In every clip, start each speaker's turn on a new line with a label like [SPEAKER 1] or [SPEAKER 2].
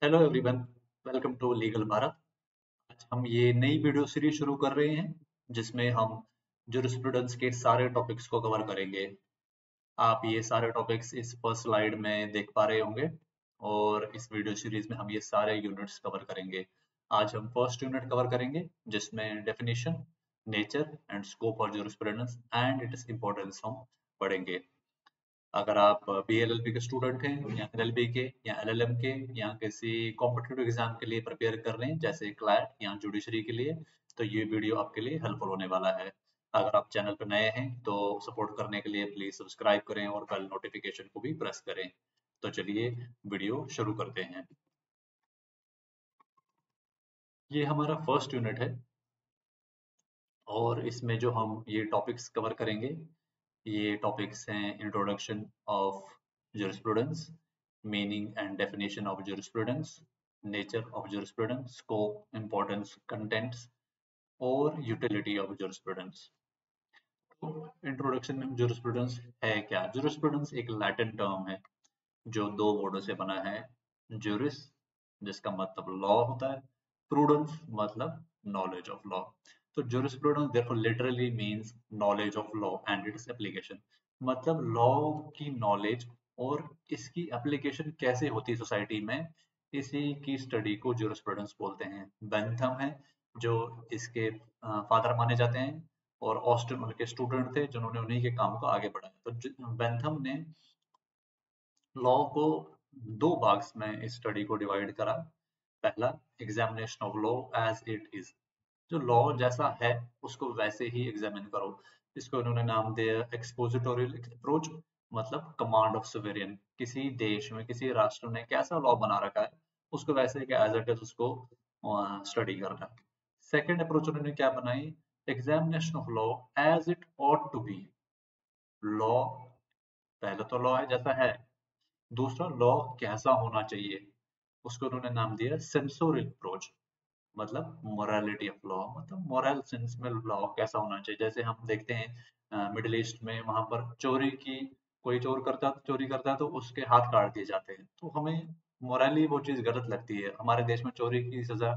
[SPEAKER 1] Hello everyone, welcome to legal Bharat. आज हम ये नई वीडियो सीरीज शुरू कर रहे हैं जिसमें हम जुरिस्प्रूडेंस के सारे टॉपिक्स को कवर करेंगे। आप ये सारे टॉपिक्स इस फर्स्ट स्लाइड में देख पा रहे होंगे और इस वीडियो सीरीज में हम ये सारे यूनिट्स कवर करेंगे। आज हम फर्स्ट यूनिट कवर करेंगे जिसमें definition, nature and scope of jurisprudence and its importance हम पढ़ेंगे। अगर आप बीएलएलबी के स्टूडेंट हैं या एलएलबी के या एलएलएम के या किसी कॉम्पिटिटिव एग्जाम के लिए प्रिपेयर कर रहे हैं जैसे क्लैट या जुडिशरी के लिए, तो ये वीडियो आपके लिए हेल्पफुल होने वाला है। अगर आप चैनल पर नए हैं तो सपोर्ट करने के लिए प्लीज सब्सक्राइब करें और बेल नोटिफिकेशन को भी प्रेस करें। तो चलिए वीडियो शुरू करते हैं। ये हमारा फर्स्ट यूनिट है और इसमें जो हम ये टॉपिक्स कवर करेंगे, ये टॉपिक्स हैं introduction of jurisprudence, meaning and definition of jurisprudence, nature of jurisprudence, scope, importance, contents और utility of jurisprudence। तो इंट्रोडक्शन में jurisprudence है क्या? jurisprudence एक लैटिन टर्म है जो दो वर्डों से बना है। juris जिसका मतलब लॉ होता है, prudence मतलब knowledge of law। तो jurisprudence therefore literally means knowledge of law and its application। मतलब लॉ की नॉलेज और इसकी एप्लीकेशन कैसे होती है सोसाइटी में, इसी की स्टडी को jurisprudence बोलते हैं। बेंथम है जो इसके फादर माने जाते हैं और ऑस्टिन उनके स्टूडेंट थे जिन्होंने उन्हीं के काम को आगे बढ़ाया। तो बेंथम ने लॉ को दो भाग्स में इस स्टडी को डिवाइड करा। पहला, examination of law as it is, जो लॉ जैसा है उसको वैसे ही एग्जामिन करो। इसको इन्होंने नाम दिया एक्सपोजिटोरियल अप्रोच, मतलब कमांड ऑफ सोवेरियन। किसी देश में किसी राष्ट्र ने कैसा लॉ बना रखा है उसको वैसे ही एज इट इज उसको स्टडी करना। सेकंड अप्रोच उन्होंने क्या बनाई, examination of law as it ought to be. Law, पहले तो लॉ है जैसा है, दूसरा लॉ कैसा होना चाहिए, उसको उन्होंने नाम दिया सेंसोरियल अप्रोच, मतलब मोरालिटी ऑफ लॉ, मतलब मोरल सेंस में लॉ कैसा होना चाहिए। जैसे हम देखते हैं मिडिल ईस्ट में, वहां पर चोरी की, कोई चोरी करता है तो उसके हाथ काट दिए जाते हैं। तो हमें मोरली वो चीज गलत लगती है। हमारे देश में चोरी की सजा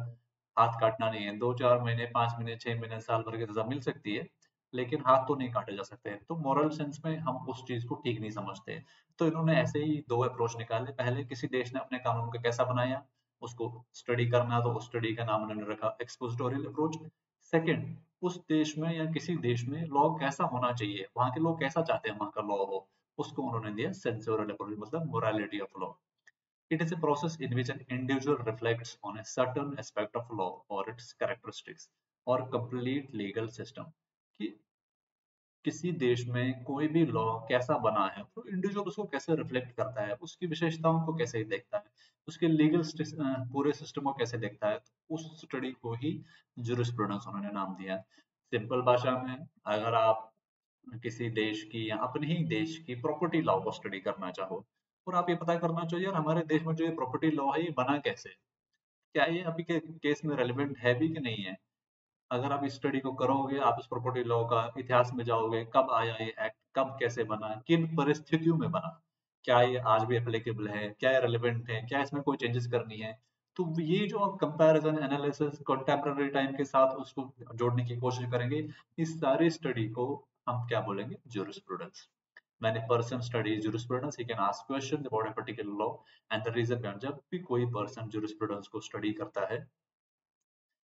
[SPEAKER 1] हाथ काटना नहीं है, 2-4 महीने, 5 महीने, 6 महीने, साल भर की सजा मिल सकती है, लेकिन हाथ तो नहीं काटे जा सकते। तो मोरल सेंस में हम उस चीज को ठीक नहीं समझते। तो इन्होंने ऐसे ही दो अप्रोच निकाले। पहले किसी देश ने अपने कानून को कैसा बनाया उसको स्टडी करना, तो उस स्टडी का नाम उन्होंने रखा एक्सपोजिटोरियल अप्रोच। सेकंड, उस देश में या किसी देश में लॉ कैसा होना चाहिए, वहां के लोग कैसा चाहते हैं वहां का लॉ हो, उसको उन्होंने दिया सेंसोरियल अप्रोच, मतलब morality of law. It is a process in which an individual reflects on a certain aspect of law or its characteristics or complete legal system। कि किसी देश में कोई भी लॉ कैसा बना है तो इंडिविजुअल उसको कैसे रिफ्लेक्ट करता है, उसकी विशेषताओं को कैसे देखता है, उसके लीगल पूरे सिस्टम को कैसे देखता है, तो उस स्टडी को ही जुरिस्प्रूडेंस उन्होंने नाम दिया। सिंपल भाषा में, अगर आप किसी देश की या अपने ही देश की प्रॉपर्टी लॉ को स्टडी करना चाहो और आप ये पता करना चाहिए यार हमारे देश में जो ये प्रॉपर्टी लॉ है ये बना कैसे, क्या ये अभी के केस में रेलिवेंट है भी कि नहीं है। अगर आप इस स्टडी को करोगे, आप इस प्रॉपर्टी लॉ का इतिहास में जाओगे, कब आया ये एक्ट, कब कैसे बना, किन परिस्थितियों में बना, क्या ये आज भी एप्लीकेबल है, क्या ये रेलेवेंट है, क्या इसमें कोई चेंजेस करनी है। तो ये जो आप कंपैरिजन एनालिसिस कंटेम्पररी टाइम के साथ उसको जोड़ने की कोशिश करेंगे, इस सारी स्टडी को हम क्या बोलेंगे, jurisprudence। When a person studies jurisprudence, he can ask questions about a particular law and the reason behind। जब भी कोई पर्सन jurisprudence को स्टडी करता है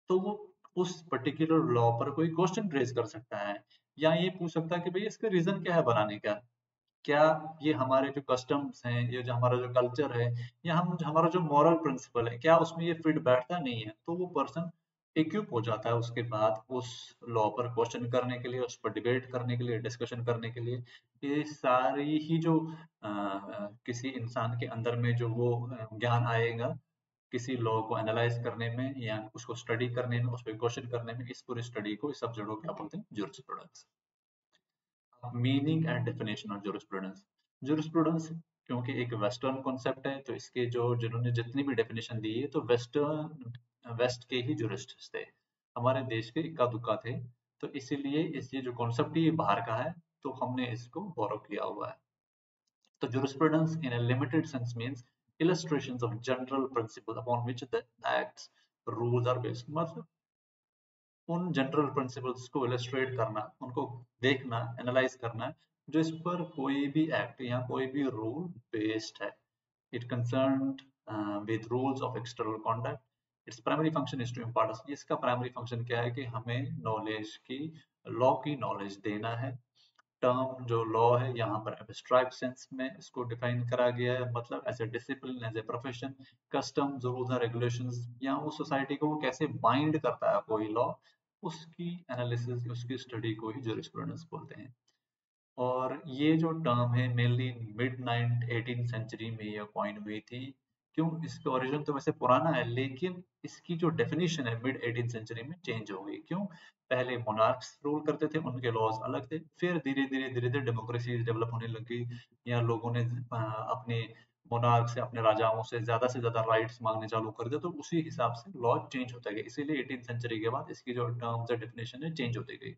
[SPEAKER 1] तो वो उस पर्टिकुलर लॉ पर कोई क्वेश्चन रेज कर सकता है या ये पूछ सकता है कि भाई इसका रीजन क्या है बनाने का, क्या ये हमारे जो कस्टम्स हैं, ये जो हमारा जो कल्चर है, या हम हमारा जो मॉरल प्रिंसिपल है, क्या उसमें ये फिट बैठता नहीं है। तो वो पर्सन इक्विप हो जाता है उसके बाद उस लॉ पर क्वेश्चन करने के लिए, उस पर डिबेट करने के लिए, डिस्कशन करने के लिए। ये सारी ही जो किसी इंसान के अंदर में जो वो ज्ञान आएगा किसी लॉ को एनालाइज करने में या उसको स्टडी करने में, उस पर क्वेश्चन करने में, इस पूरी स्टडी को, इस सब्जेक्ट को क्या बोलते हैं, jurisprudence। Meaning and definition of jurisprudence। jurisprudence क्योंकि एक वेस्टर्न कॉन्सेप्ट है तो इसके जो जिन्होंने जितनी भी डेफिनेशन दी है तो वेस्ट के ही jurists थे, हमारे देश के इक्का दुक्का थे। तो इसीलिए इस ये जो कॉन्सेप्ट ही बाहर का है तो हमने इसको बोरो किया हुआ है। तो jurisprudence in a limited sense means illustrations of general principles upon which the acts rules are based. मतलब उन जनरल प्रिंसिपल्स को इलस्ट्रेट करना, उनको देखना, एनालाइज करना जो इस पर कोई भी एक्ट या कोई भी रूल बेस्ड है. It concerned with rules of external conduct. Its primary function is to impart us. इसका प्राइमरी फंक्शन क्या है कि हमें नॉलेज की, लॉ की नॉलेज देना है. टर्म जो लॉ है यहाँ पर एब्स्ट्रैक्ट सेंस में इसको डिफाइन करा गया है, मतलब as a discipline, as a profession, customs, rules and regulations या उस सोसाइटी को वो कैसे बाइंड करता है कोई लॉ, उसकी एनालिसिस, उसकी स्टडी को ही जूरिस्प्रूडेंस बोलते हैं. और ये जो टर्म है मेनली मिड 18th सेंचुरी में ये कॉइन हुई थी. क्यों? इसका ओरिजिन तो वैसे पुराना है, लेकिन इसकी जो डेफिनेशन है मिड 18th सेंचुरी में चेंज हो गई. क्यों? पहले मोनार्क्स रूल करते थे, उनके लॉज अलग थे. फिर धीरे धीरे डेमोक्रेसी डेवलप होने लगी, या लोगों ने अपने मोनार्क से, अपने राजाओं से ज्यादा राइट्स मांगने चालू कर दिया, तो उसी हिसाब से लॉ चेंज होते गए. इसीलिए 18th सेंचुरी के बाद इसकी जो टर्म्स है, डेफिनेशन है, चेंज होती गई.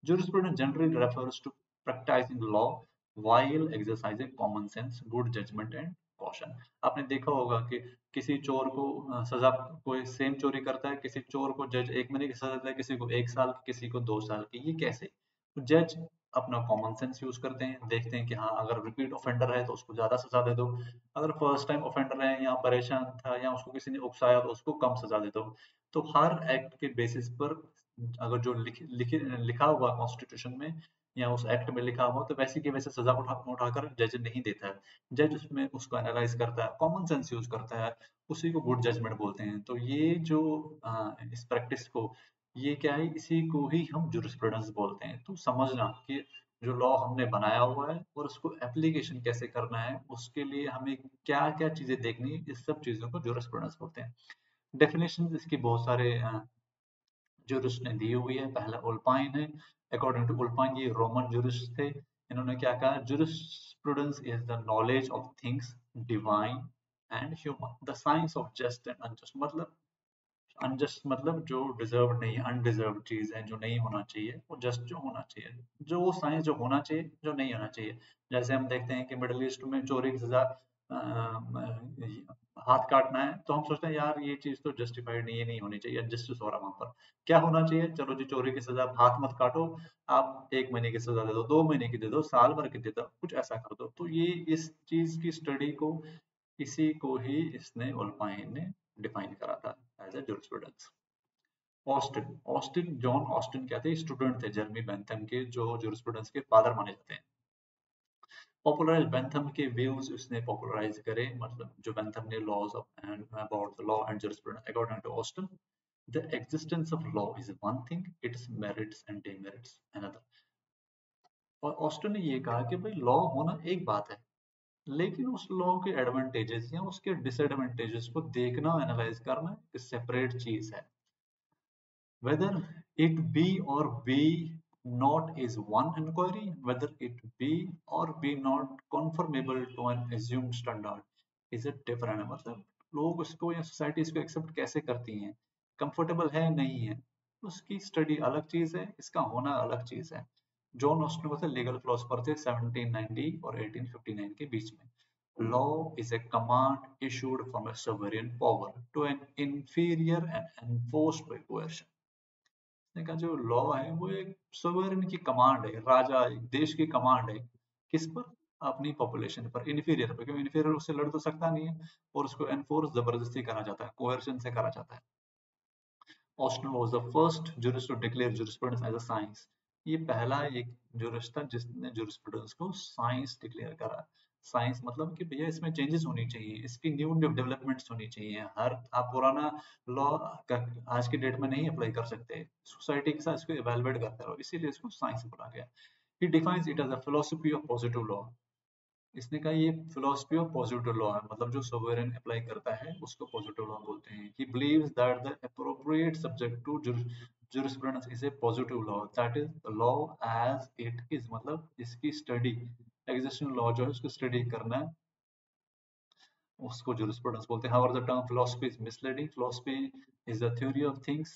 [SPEAKER 1] Jurisprudence generally refers to practicing law while exercising common sense, good judgment and caution. आपने देखा होगा कि किसी चोर को सजा, कोई सेम चोरी करता है, किसी चोर को जज 1 महीने की सजा देता है, किसी को 1 साल की, किसी को 2 साल की. ये कैसे? तो जज अपना कॉमन सेंस यूज करते हैं, देखते हैं कि हाँ अगर रिपीट ऑफेंडर है तो उसको ज्यादा सजा दे दो, अगर फर्स्ट टाइम ऑफेंडर है या परेशान था या उसको किसी ने उकसाया तो उसको कम सजा दे दो. तो हर एक्ट के बेसिस पर, अगर जो लिखा हुआ कॉन्स्टिट्यूशन में या उस एक्ट में लिखा हुआ, तो वैसे की वैसे सजा उठाकर जज नहीं देता है. जज उसमें उसको एनालाइज करता है, कॉमन सेंस यूज करता है, उसी को गुड जजमेंट बोलते हैं. तो ये जो इस प्रैक्टिस को, ये क्या है, इसी को ही हम जुरिस्प्रूडेंस बोलते हैं. तो समझना कि जो लॉ हमने बनाया हुआ है और उसको एप्लीकेशन कैसे करना है, उसके लिए हमें क्या क्या चीजें देखनी है, इस सब चीजों को जुरिस्प्रूडेंस बोलते हैं. डेफिनेशन इसकी बहुत सारे जुरिस्ट ने दी हुई है. पहला उल्पाइन है. अकॉर्डिंग टू उल्पाइन, ये रोमन जुरिस्ट थे. इन्होंने क्या कहा? Jurisprudence is the knowledge of things divine and human, the science of just and unjust. मतलब अनजस्ट मतलब जो डिजर्व नहीं है, अनडिजर्व चीज है, जो नहीं होना चाहिए, वो जस्ट जो होना चाहिए, जो साइंस जो होना चाहिए, जो नहीं होना चाहिए. जैसे हम देखते हैं कि मिडिल ईस्ट में चोरी की सजा हाथ काटना है, तो हम सोचते हैं यार ये चीज तो जस्टिफाइड नहीं है, नहीं होनी चाहिए, जस्टिस हो रहा वहां पर. क्या होना चाहिए? चलो जी, चोरी की सजा, हाथ मत काटो, आप 1 महीने की सजा दे दो, 2 महीने की दे दो, साल भर की दे दो, कुछ ऐसा कर दो. तो ये इस चीज की स्टडी को, इसी को ही इसने ओल्पाइन ने डिफाइन करा था as a jurisprudence. Austin, John Austin क्या थे? स्टूडेंट थे जर्मी बेंथम के, जो जुरिस्प्रूडेंस के फादर माने जाते हैं. पॉपुलराइज बेंथम के व्यूज उसने पॉपुलराइज करे, मतलब जो बेंथम ने laws of and about the law and jurisprudence. According to Austin, the existence of law is one thing, its merits and demerits another. और ऑस्टिन ने ये कहा कि भाई लॉ होना एक बात है, लेकिन उस लॉ के एडवांटेजेस या उसके डिसएडवांटेजेस को देखना, एनालाइज करना एक सेपरेट चीज है. Whether it be or be not is one inquiry, whether it be or be not conformable to an assumed standard is a different. मतलब लोग उसको या सोसाइटी इसको एक्सेप्ट कैसे करती हैं, कंफर्टेबल है नहीं है, उसकी स्टडी अलग चीज है, इसका होना अलग चीज है. जॉन ऑस्टिन को थे लीगल फिलोसफर थे 1790 और 1859 के बीच में. Law is a command issued from a sovereign power to an inferior and enforced by coercion. उसने कहा जो लॉ है वो एक सोवरेन की कमांड है, राजा, एक देश की कमांड है. किस पर? अपनी पॉपुलेशन पर, इन्फीरियर पर. क्योंकि इन्फीरियर उससे लड़ तो सकता नहीं है, और उसको एनफोर्स जबरदस्ती करा जाता है, कोएर्शन से करा जाता है. Austin was the first jurist to declare jurisprudence as a science. ये पहला एक jurist था जिसने jurisprudence को साइंस डिक्लेयर करा. साइंस मतलब कि भैया इसमें चेंजेस होनी चाहिए, इसकी न्यू डेवलपमेंट्स होनी चाहिए. हर आप पुराना लॉ आज की डेट में नहीं अप्लाई कर सकते, सोसाइटी के साथ इसको इवेलुएट करते रहो, इसीलिए इसको साइंस बोला गया. He defines it as a philosophy of positive law. इसने कहा ये फिलोसफी ऑफ पॉजिटिव लॉ है, मतलब जो सोवरेन अप्लाई करता है उसको पॉजिटिव लॉ बोलते हैं. He believes that the appropriate subject to jurisprudence is a positive law, that is the law as it is. मतलब इसकी स्टडी, एग्जिस्टिंग लॉ जो है उसको स्टडी करना है, उसको jurisprudence बोलते हैं. However, the term philosophy is misleading. Philosophy is the theory of things,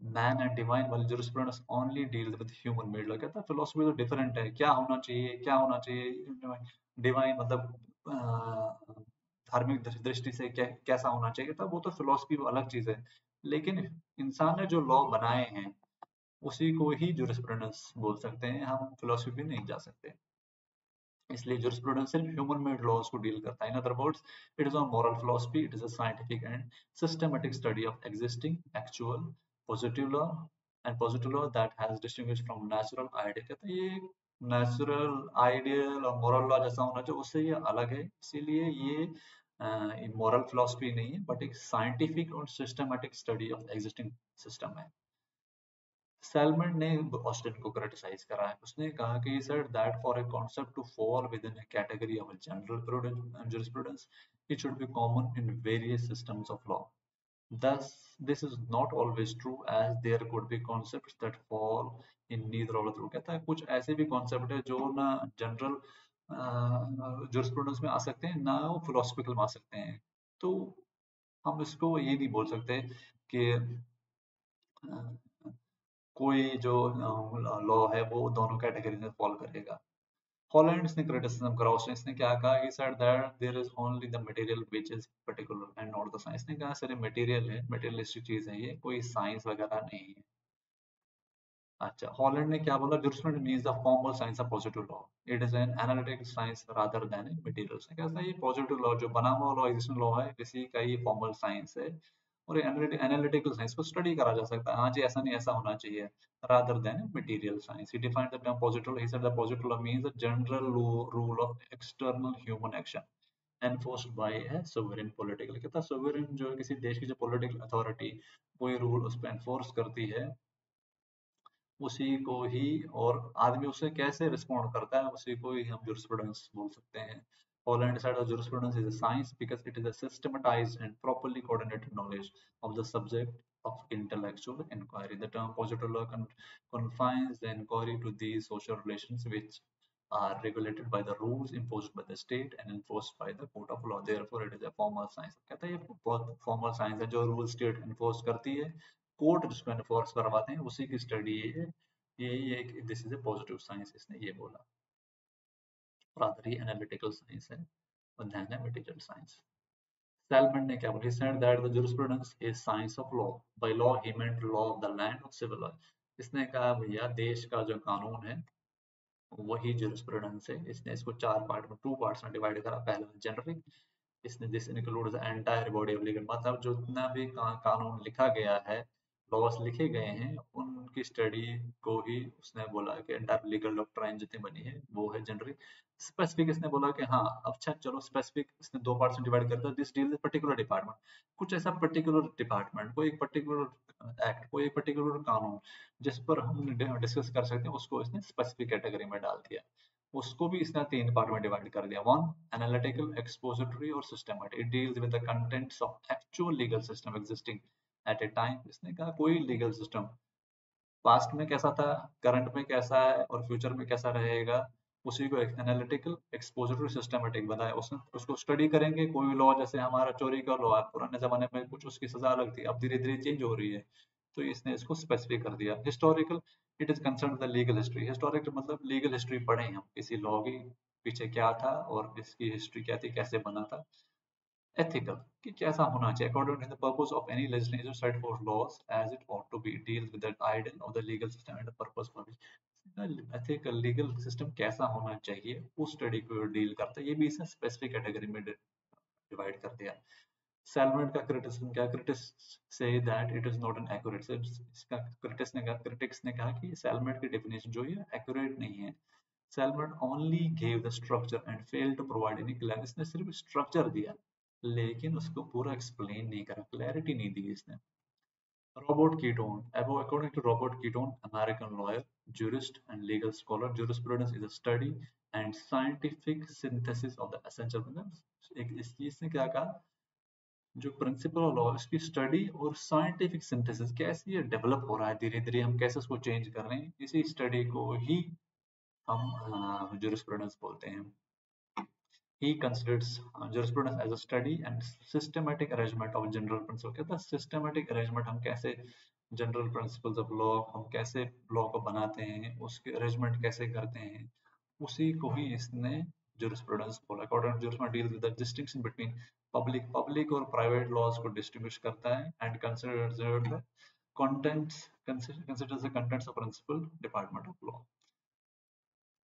[SPEAKER 1] man and divine, वाली jurisprudence only deals with human made law. कहता है फिलोसफी तो डिफरेंट है, क्या होना चाहिए, क्या होना चाहिए. डिवाइन मतलब धार्मिक दृष्टि से कैसा होना चाहिए था, वो तो फिलोसफी अलग चीज है। लेकिन इंसान ने जो लॉ बनाए हैं उसी को ही जूरिस्प्रूडेंस बोल सकते हैं, हम फिलोसफी में नहीं जा सकते। इसलिए jurisprudence सिर्फ ह्यूमन मेड लॉज को डील करता है। In other words, it is on moral philosophy, it is a scientific and systematic study of existing actual positive law and positive law that has distinguish from natural idea. कहते हैं ये natural ideal और moral law जैसा होना चाहिए, उससे ये अलग है। इसीलिए ये मॉरल फिलोसफी नहीं है, बट एक साइंटिफिक और systematic study of existing system है। सैलमन ने ऑस्टिन को क्रिटिसाइज करा है। उसने कहा कि said that for a concept to fall within a category of a general jurisprudence, it should be common in various systems of law. Thus, this is not always true, as there could be concepts that fall in neither of the two. कहता है कुछ ऐसे भी concept है जो ना general jurisprudence में आ सकते हैं, ना वो फिलोसफिकल में आ सकते हैं। तो हम इसको ये नहीं बोल सकते कि कोई जो लॉ है वो दोनों कैटेगरी में फॉल करेगा। हॉलैंड इसने क्रिटिसिज्म करा, उसने इसने क्या कहा, he said that there is only the material which is particular and not the science। ने कहा सिर्फ मटेरियल है, मटेरियलिस्टिक चीज है, ये कोई साइंस वगैरह नहीं है। अच्छा, हॉलैंड ने क्या बोला, jurisprudence means the formal science of positive law, it is an analytical science rather than a material science। कहता है ये पॉजिटिव लॉ जो बना हुआ लॉ, एग्जिस्टिंग लॉ है, किसी का ये फॉर्मल साइंस है, और एनालिटिकल साइंस को स्टडी करा जा सकता है। हाँ जी, ऐसा नहीं, ऐसा होना चाहिए, rather than a material science। He defined the term positive law, he said the positive law means a general rule of external human action enforced by a sovereign political। कहता है sovereign जो है, किसी देश की जो political authority कोई rule उस पर enforce करती है, उसी को ही, और आदमी उससे कैसे रिस्पॉन्ड करता है, उसी को ही हम jurisprudence बोल सकते हैं। Holland said that jurisprudence is a science because it is a systematized and properly coordinated knowledge of the subject of intellectual inquiry। The term positive law confines the inquiry to these social relations which are regulated by the rules imposed by the state and enforced by the court of law। Therefore, it is a formal science। कहता है ये बहुत formal science है, जो rule state enforce करती है, court जिसको enforce करवाते हैं, उसी की स्टडी है ये this is a positive science, इसने ये बोला। रादर ये एनालिटिकल साइंस है और ध्यान है मटेरियल साइंस। Salmon ने क्या बोला, he said that the jurisprudence is science of law। By law he meant law of the land of civil law। इसने कहा भैया देश का जो कानून है वही jurisprudence है। इसने इसको चार पार्ट में, टू पार्ट्स में डिवाइड करा। पहला जनरल, इसने this includes the entire body of legal, मतलब जो जितना भी कानून लिखा गया है, लॉस लिखे गए हैं, उनकी स्टडी को ही उसने बोला कि एंटायर लीगल डॉक्ट्राइन जितनी बनी है वो है जनरल। स्पेसिफिक इसने बोला कि हाँ, अच्छा चलो स्पेसिफिक इसने दो पार्ट्स में डिवाइड कर दिया, दिस डील पर्टिकुलर डिपार्टमेंट, कुछ ऐसा पर्टिकुलर डिपार्टमेंट, कोई एक पर्टिकुलर एक्ट, कोई एक पर्टिकुलर कानून जिस पर हम डिस्कस कर सकते हैं, उसको इसने स्पेसिफिक कैटेगरी में डाल दिया। उसको भी इसने तीन पार्ट में डिवाइड कर दिया। वन, एनालिटिकल, एक्सपोजिटरी और systematic. It deals with the contents of actual legal system existing at a time. इसने कहा कोई लीगल सिस्टम पास्ट में कैसा था, करंट में कैसा है और फ्यूचर में कैसा रहेगा, उसी को एनालिटिकल, एक्सपोजिटरी, सिस्टमैटिक बताया। उसने उसको स्टडी करेंगे। कोई लॉ, जैसे हमारा चोरी का लॉ है, पुराने जमाने में कुछ उसकी सजा अलग थी, अब धीरे धीरे चेंज हो रही है, तो इसने इसको स्पेसिफिक कर दिया। Historical, it is concern the legal history. Historical मतलब लीगल हिस्ट्री पढ़े हम, किसी लॉ की पीछे क्या था और इसकी हिस्ट्री क्या थी, कैसे बना था। Ethical, कि कैसा होना चाहिए, according to the purpose of any legislation set forth laws as it ought to be, deals with the ideal of the legal system and the purpose for which ethical legal system कैसा होना चाहिए, उस study को deal करता है। ये भी इसने स्पेसिफिक कैटेगरी में डिवाइड कर दिया। सैलमन का क्रिटिसिज्म क्या, critics say that it is not an accurate. इसका क्रिटिक्स ने कहा कि सैलमन की डेफिनेशन जो है एक्यूरेट नहीं है। Salmon only gave the structure and failed to provide any clarity। इसने सिर्फ स्ट्रक्चर दिया लेकिन उसको पूरा एक्सप्लेन नहीं करा, क्लैरिटी नहीं दी इसने। Robert ketone, according to Robert Keaton, American lawyer, jurist and legal scholar, jurisprudence is a study and scientific synthesis of the essential principles। एक इस चीज ने क्या कहा, जो प्रिंसिपल ऑफ लॉ, इसकी स्टडी और साइंटिफिक सिंथेसिस, कैसे ये डेवलप हो रहा है धीरे धीरे, हम कैसे उसको चेंज कर रहे हैं, इसी स्टडी को ही हम jurisprudence बोलते हैं। He considers jurisprudence as a study and systematic arrangement of general principles। कहता है systematic arrangement, हम कैसे general principles of law, हम कैसे law को बनाते हैं, उसके arrangement कैसे करते हैं, उसी को ही इसने jurisprudence बोला court of jurisprudence deals with the distinction between public और private laws को distinguish करता है and considers the considers the contents of principal department of law.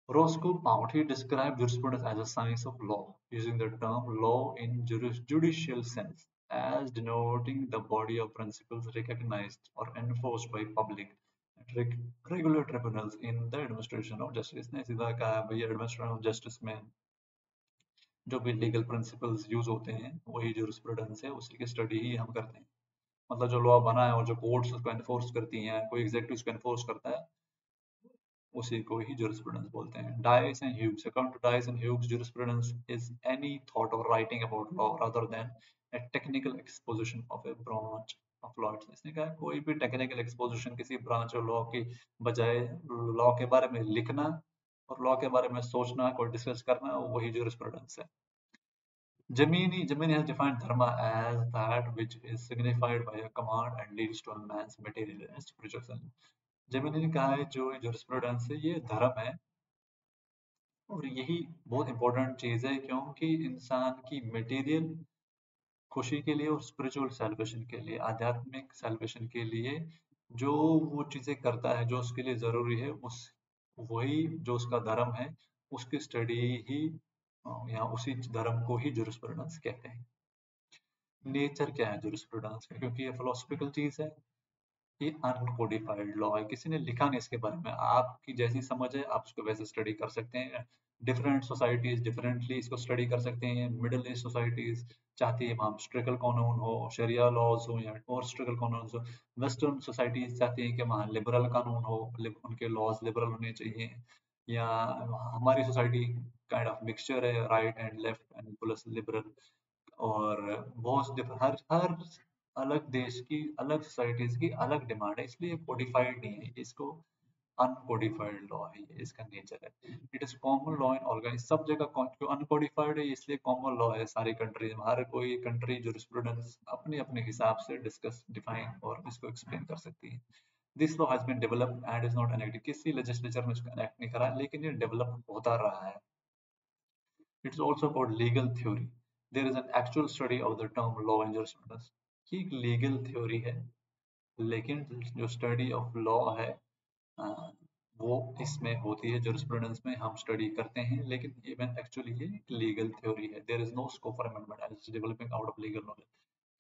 [SPEAKER 1] Roscoe Pound described jurisprudence as a science of law, using the term law in judicial sense as denoting the body of principles recognized or enforced by public and regular tribunals in the administration of justice. ने सीधा कहा भाई administration of justice में जो भी legal principles use होते हैं वही jurisprudence है, उसी की study ही हम करते हैं. मतलब जो law बना है और जो courts उसको enforce करती हैं, कोई executive उसको enforce करता है, उसी को ही jurisprudence बोलते हैं. Dice and Hughes. According to Dice and Hughes, jurisprudence is any thought or writing about law rather than a technical exposition of a branch of law. इसने कहा कोई भी technical exposition किसी branch of law की बजाय law के बारे में लिखना और law के बारे में सोचना, कोई discuss करना, वही jurisprudence है. Gemini has defined dharma as that which is signified by a command and leads to a man's material and spiritual self. Gemini ने कहा है जो jurisprudence है ये धर्म है और यही बहुत इंपॉर्टेंट चीज है क्योंकि इंसान की मटेरियल खुशी के लिए और स्पिरिचुअल सेलिब्रेशन के लिए, आध्यात्मिक सेलिब्रेशन के लिए जो वो चीजें करता है जो उसके लिए जरूरी है, उस वही जो उसका धर्म है उसकी स्टडी ही या उसी धर्म को ही jurisprudence कहते हैं. नेचर क्या है jurisprudence का, क्योंकि ये फिलोसफिकल चीज है, ये अनकोडिफाइड लॉ है, किसी ने लिखा नहीं इसके बारे में, आपकी जैसी समझ है आप उसको वैसे स्टडी कर सकते हैं. डिफरेंट सोसाइटीज डिफरेंटली इसको स्टडी कर सकते हैं. मिडिल ईस्ट सोसाइटीज चाहती है वहाँ स्ट्रिकल कानून हो, शरिया लॉज हो या और स्ट्रिकल कानून हो. वेस्टर्न सोसाइटीज चाहती है कि वहाँ लिबरल कानून हो, उनके लॉज लिबरल होने चाहिए. या हमारी सोसाइटी काइंड ऑफ मिक्सचर है, right and left and plus liberal. और बहुत हर हर अलग देश की अलग सोसाइटीज की अलग डिमांड है, इसलिए कोडिफाइड नहीं है, इसको अनकोडिफाइड लॉ है, ये इसका नेचर है. It is common law in organise, सब जगह अनकोडिफाइड है इसलिए कॉमन लॉ है सारी कंट्रीज में. हर कोई कंट्री जुरिस्प्रूडेंस अपने अपने हिसाब से डिस्कस डिफाइन और इसको एक्सप्लेन कर सकती है. This law has been developed and is not enacted, किसी लेजिस्लेचर में इसको एनेक्ट नहीं करा लेकिन ये डेवलप होता रहा है. It's also called legal theory. There is an actual study of the term law and jurisprudence. ये एक legal theory है, लेकिन जो study of law है वो इसमें होती है, jurisprudence में हम study करते हैं, लेकिन even actually ये एक legal theory है. There is no scope for amendment as it's developing out of legal knowledge.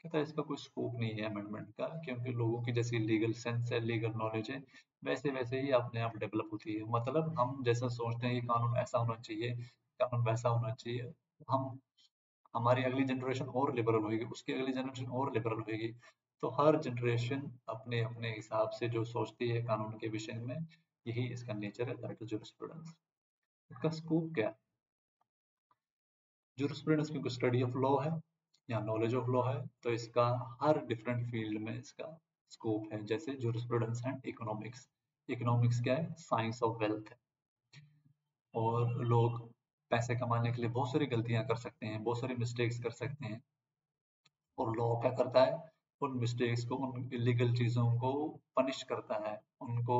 [SPEAKER 1] कहता है इसका कोई स्कोप नहीं है अमेंडमेंट का, क्योंकि लोगों की जैसी लीगल सेंस है, लीगल नॉलेज है, वैसे वैसे ही अपने आप डेवलप होती है. मतलब हम जैसा सोचते हैं कि कानून ऐसा होना चाहिए, कानून वैसा होना चाहिए, हम हमारी अगली जनरेशन और लिबरल होगी, उसकी अगली जनरेशन और लिबरल होगी. तो हर जनरेशन अपने अपने हिसाब से जो सोचती है कानून के विषय में, यही इसका नेचर है, दैट इज जुरिस्प्रूडेंस. इसका स्कोप क्या है? जुरिस्प्रूडेंस क्योंकि स्टडी ऑफ लॉ है या नॉलेज ऑफ लॉ है, तो इसका हर डिफरेंट फील्ड में इसका स्कोप है. जैसे जुरिस्प्रूडेंस एंड इकोनॉमिक्स. इकोनॉमिक्स क्या है? साइंस ऑफ वेल्थ है. और लोग पैसे कमाने के लिए बहुत सारी गलतियां कर सकते हैं, बहुत सारी मिस्टेक्स कर सकते हैं, और लॉ क्या करता है? उन मिस्टेक्स को, उन इलीगल चीजों को पनिश करता है, उनको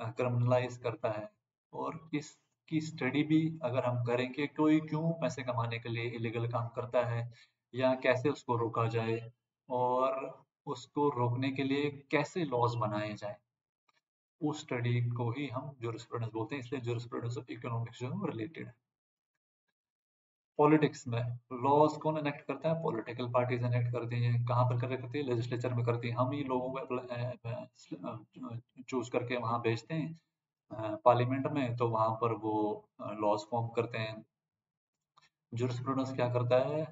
[SPEAKER 1] क्रिमिनलाइज करता है. और इसकी स्टडी भी अगर हम करेंगे कोई क्यों पैसे कमाने के लिए इलीगल काम करता है या कैसे उसको रोका जाए और उसको रोकने के लिए कैसे लॉज बनाए जाए, उस स्टडी को ही हम जुरिस्प्रूडेंस बोलते हैं. इसलिए जुरिस्प्रूडेंस ऑफ इकोनॉमिक्स जो रिलेटेड है. पॉलिटिक्स में लॉज कौन एनेक्ट करता है? पॉलिटिकल पार्टीज एनेक्ट करती हैं. कहाँ पर करती है? लेजिस्लेचर में करती है. हम ही लोगों को चूज करके वहां भेजते हैं पार्लियामेंट में, तो वहां पर वो लॉज फॉर्म करते हैं. जुरिस्प्रूडेंस क्या करता है?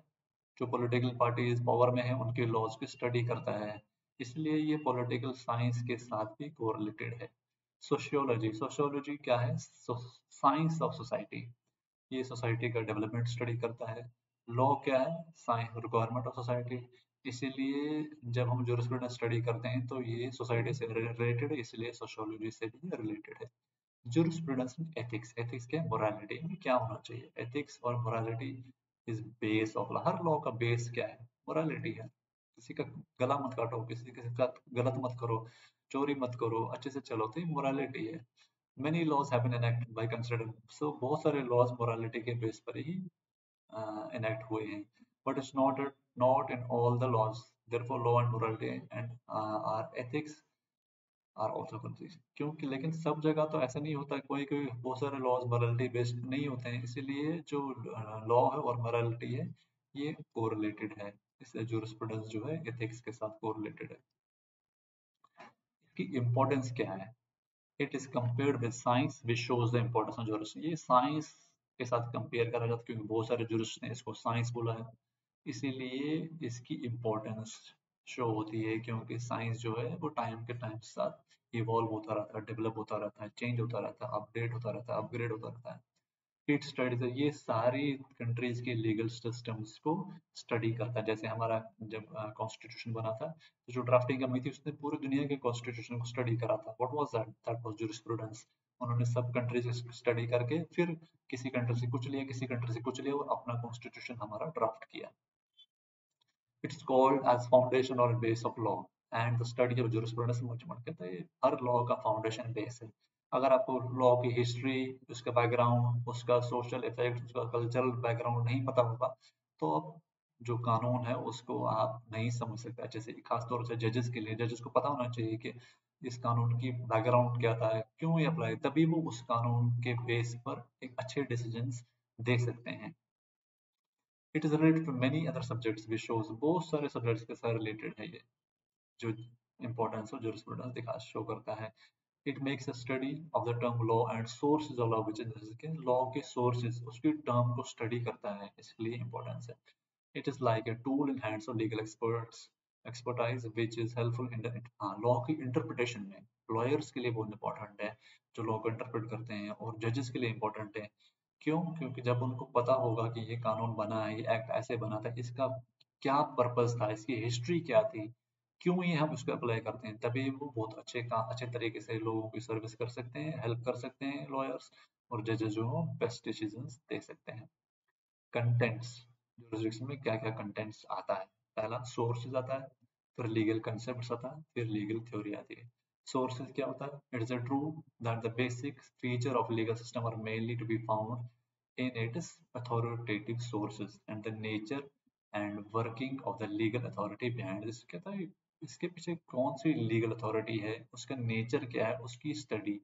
[SPEAKER 1] जो पॉलिटिकल पार्टीज पावर में है उनके लॉज की स्टडी करता है, इसलिए ये पॉलिटिकल साइंस के साथ भी कोरिलेटेड है. सोशियोलॉजी. सोशियोलॉजी क्या है? Science of society. ये सोसाइटी का डेवलपमेंट स्टडी करता है. लॉ क्या है? Science requirement of society. इसीलिए जब हम जुरिस्प्रूडेंस स्टडी करते हैं तो ये सोसाइटी से रिलेटेड है, इसलिए सोशियोलॉजी से भी रिलेटेड है. जुरिस्प्रूडेंस में एथिक्स. एथिक्स क्या है? मोरालिटी में क्या होना चाहिए. एथिक्स और morality is base of law. Her law का बेस क्या है? मोरालिटी है. किसी का गला मत काटो, किसी के साथ गलत मत करो, चोरी मत करो, अच्छे से चलो, तो ये मोरालिटी है. Many laws have been enacted by considered, so बहुत सारे laws morality के बेस पर ही enact हुए हैं, but it's not in all the laws. Therefore, law and morality and our ethics are also considered. क्योंकि लेकिन सब जगह तो ऐसा नहीं होता, कोई कोई बहुत सारे laws morality based नहीं होते हैं, इसीलिए जो law है और morality है ये correlated है, इसलिए jurisprudence जो है ethics के साथ correlated है। इसकी importance क्या है? It is compared with science which shows the importance of jurist. ये साइंस के साथ कंपेयर करा जाता है क्योंकि बहुत सारे ज्यूरिस्ट ने इसको साइंस बोला है, इसीलिए इसकी इम्पोर्टेंस शो होती है, क्योंकि साइंस जो है वो टाइम के टाइम के साथ इवॉल्व होता रहता है, डेवलप होता रहता है, चेंज होता रहता है, अपडेट होता रहता है, अपग्रेड होता रहता है। इट स्टडीज, ये सारी कंट्रीज के लीगल सिस्टम्स को स्टडी करता है। जैसे हमारा जब कॉन्स्टिट्यूशन बना था तो जो ड्राफ्टिंग कमेटी थी उसने पूरी दुनिया के कॉन्स्टिट्यूशन को स्टडी करा था। What was that? That was jurisprudence. उन्होंने सब कंट्रीज स्टडी करके फिर किसी कंट्री से कुछ लिया, किसी कंट्री से कुछ लिया और अपना कॉन्स्टिट्यूशन हमारा ड्राफ्ट किया। इट्स कॉल्ड एज फाउंडेशन और base of law and the study of jurisprudence much more. कहते हैं हर लॉ का फाउंडेशन बेस है। अगर आपको लॉ की हिस्ट्री, उसका बैकग्राउंड, उसका सोशल इफेक्ट, उसका कल्चरल बैकग्राउंड नहीं पता होगा तो आप जो कानून है उसको आप नहीं समझ सकते अच्छे से। खासतौर से जजेस के लिए, जजेस को पता होना चाहिए कि इस कानून की बैकग्राउंड क्या था, क्यों ये अप्लाई, तभी वो उस कानून के बेस पर एक अच्छे डिसीजंस दे सकते हैं। It is related to many other subjects which shows, बहुत सारे सब्जेक्ट्स के साथ रिलेटेड है ये जो इंपॉर्टेंस ऑफ ज्यूरिस्प्रूडेंस दिखा शो करता है। It makes a study of the term law and sources of law, which is law के सोर्सेज, उसकी टर्म को स्टडी करता है, इसलिए इंपॉर्टेंस है। It is like a tool in hands of legal experts expertise which is helpful in law की interpretation में। Lawyers के लिए बहुत इंपॉर्टेंट है जो लॉ को इंटरप्रेट करते हैं, और जजेस के लिए इंपॉर्टेंट है। क्यों? क्योंकि जब उनको पता होगा कि ये कानून बना है, ये एक्ट ऐसे बना था, इसका क्या पर्पस था, इसकी हिस्ट्री क्या थी, क्यों ये हम इसको अप्लाई करते हैं, तभी वो बहुत अच्छे तरीके से लोगों की सर्विस कर सकते हैं, हेल्प कर सकते हैं लॉयर्स, और जजेस जो हो बेस्ट डिसीजंस दे सकते हैं। कंटेंट्स, jurisdiction में क्या क्या कंटेंट्स आता है? पहला सोर्सेज आता है, फिर लीगल कंसेप्ट आता है, फिर लीगल थ्योरी आती है। सोर्सेज क्या होता है? It is a true that the basic feature of legal system are mainly to be found in its authoritative sources and the nature and working of the legal authority behind this। कहता है इसके पीछे कौन सी legal authority है, उसका nature क्या है, उसकी स्टडी,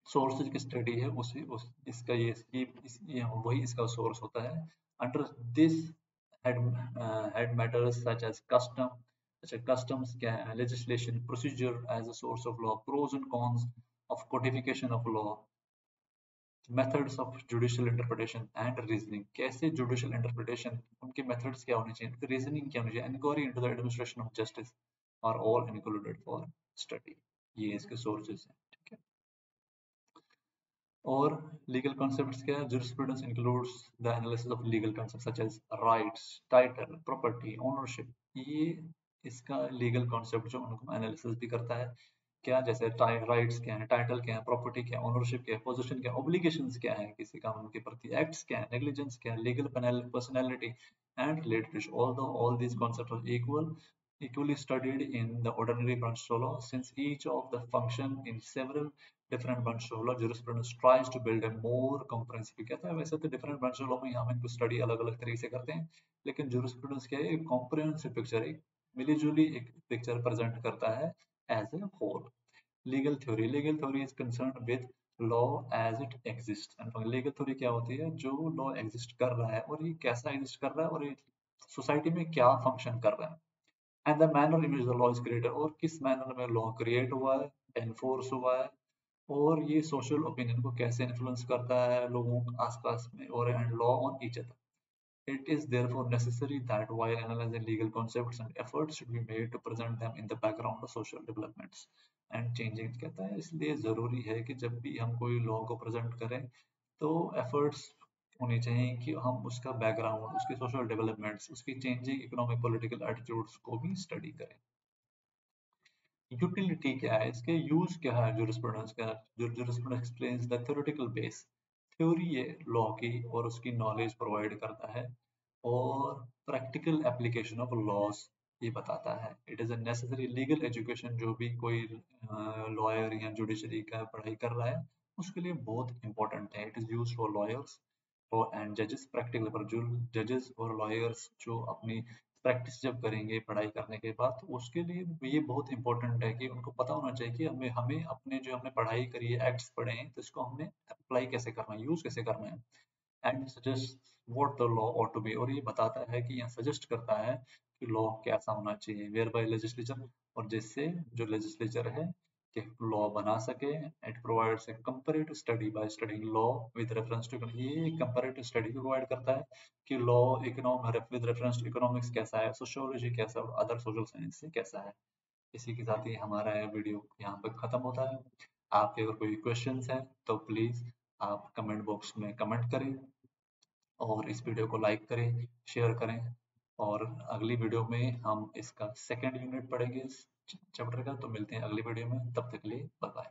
[SPEAKER 1] सोर्सेज की स्टडी है, उसी इसका ये वही इसका सोर्स होता है। Under this head matters such as custom, अच्छा कस्टम्स क्या है, legislation, procedure as a source of law, pros and cons of codification of law, methods of judicial interpretation and reasoning. कैसे जुडिशियल इंटरप्रिटेशन, उनके methods क्या होने चाहिए, उनकी reasoning क्या होनी चाहिए, inquiry into the administration of justice are all included for study. ये इसके सोर्सेज हैं, ठीक है। और लीगल कॉन्सेप्ट्स क्या है? jurisprudence includes the analysis of legal concepts such as rights, title, property, ownership। ये इसका लीगल कॉन्सेप्ट जो उनको एनालिसिस भी करता है। क्या? जैसे राइट्स क्या है, टाइटल क्या है, प्रॉपर्टी क्या है, ओनरशिप क्या है, पोजीशन क्या है, ऑब्लिगेशंस क्या है किसी कानून के प्रति, एक्ट्स क्या है, नेग्लिजेंस क्या है, legal personality and related issue. Although all these concepts are equally studied in the ordinary branch of law, since each of the function in several different branches of law, jurisprudence tries to build a more comprehensive। कहता है वैसे तो different branches of law में हम इनको study अलग अलग तरीके से करते हैं, लेकिन jurisprudence क्या है? एक comprehensive पिक्चर, एक मिलीजुली एक पिक्चर प्रेजेंट करता है as a whole. Legal theory, legal theory is concern with law as it exist. Legal theory क्या होती है? जो लॉ एग्जिस्ट कर रहा है और ये कैसा एग्जिस्ट कर रहा है और ये सोसाइटी में क्या फंक्शन कर रहा है, and the manner in which the law is created, और किस मैनर में लॉ क्रिएट हुआ है, एनफोर्स हुआ है, और ये सोशल ओपिनियन को कैसे इन्फ्लुएंस करता है लोगों के आसपास में, और and law on each other. It is therefore necessary that while analyzing legal concepts and efforts should be made to present them in the background of social developments and changing। कहता है इसलिए ज़रूरी है कि जब भी हम कोई लॉ को प्रेजेंट करें तो एफर्ट्स होने चाहिए कि हम उसका बैकग्राउंड, उसके सोशल डेवलपमेंट्स, उसकी चेंजिंग इकोनॉमिक पॉलिटिकल एटीट्यूड्स को भी स्टडी करें। यूटिलिटी क्या है, इसके यूज क्या है jurisprudence का? jurisprudence explains the theoretical base, theory ये लॉ की और उसकी नॉलेज प्रोवाइड करता है, और प्रैक्टिकल एप्लीकेशन ऑफ लॉज ये बताता है। It is a necessary legal education, जो भी कोई लॉयर या जुडिशरी का पढ़ाई कर रहा है उसके लिए बहुत इंपॉर्टेंट है। It is used for lawyers और एंड जजेस प्रैक्टिकल, पर जो जजेस और लॉयर्स जो अपनी प्रैक्टिस जब करेंगे पढ़ाई करने के बाद, तो उसके लिए ये बहुत इंपॉर्टेंट है कि उनको पता होना चाहिए कि हमें हमें अपने जो हमने पढ़ाई करी है, एक्ट्स पढ़े हैं, तो इसको हमने अप्लाई कैसे करना है, यूज कैसे करना है। And suggest what the law ought to be, और ये बताता है कि, यहाँ सजेस्ट करता है कि लॉ कैसा होना चाहिए, वेयर बाय लेजिस्लेचर, और जिससे जो लेजिस्लेचर है कि लॉ बना सके। It provides a comparative study by studying law with reference to, ये कंपैरेटिव स्टडी प्रोवाइड करता है कि law with reference to economics कैसा है, सोशियोलॉजी कैसा है, और अदर सोशल साइंस से कैसा है। इसी के साथ ही हमारा यह वीडियो यहाँ पर खत्म होता है। आपके अगर कोई क्वेश्चंस हैं तो प्लीज आप कमेंट बॉक्स में कमेंट करें, और इस वीडियो को लाइक करें, शेयर करें। और अगली वीडियो में हम इसका सेकंड यूनिट पढ़ेंगे इस चैप्टर का। तो मिलते हैं अगली वीडियो में, तब तक के लिए बाय बाय।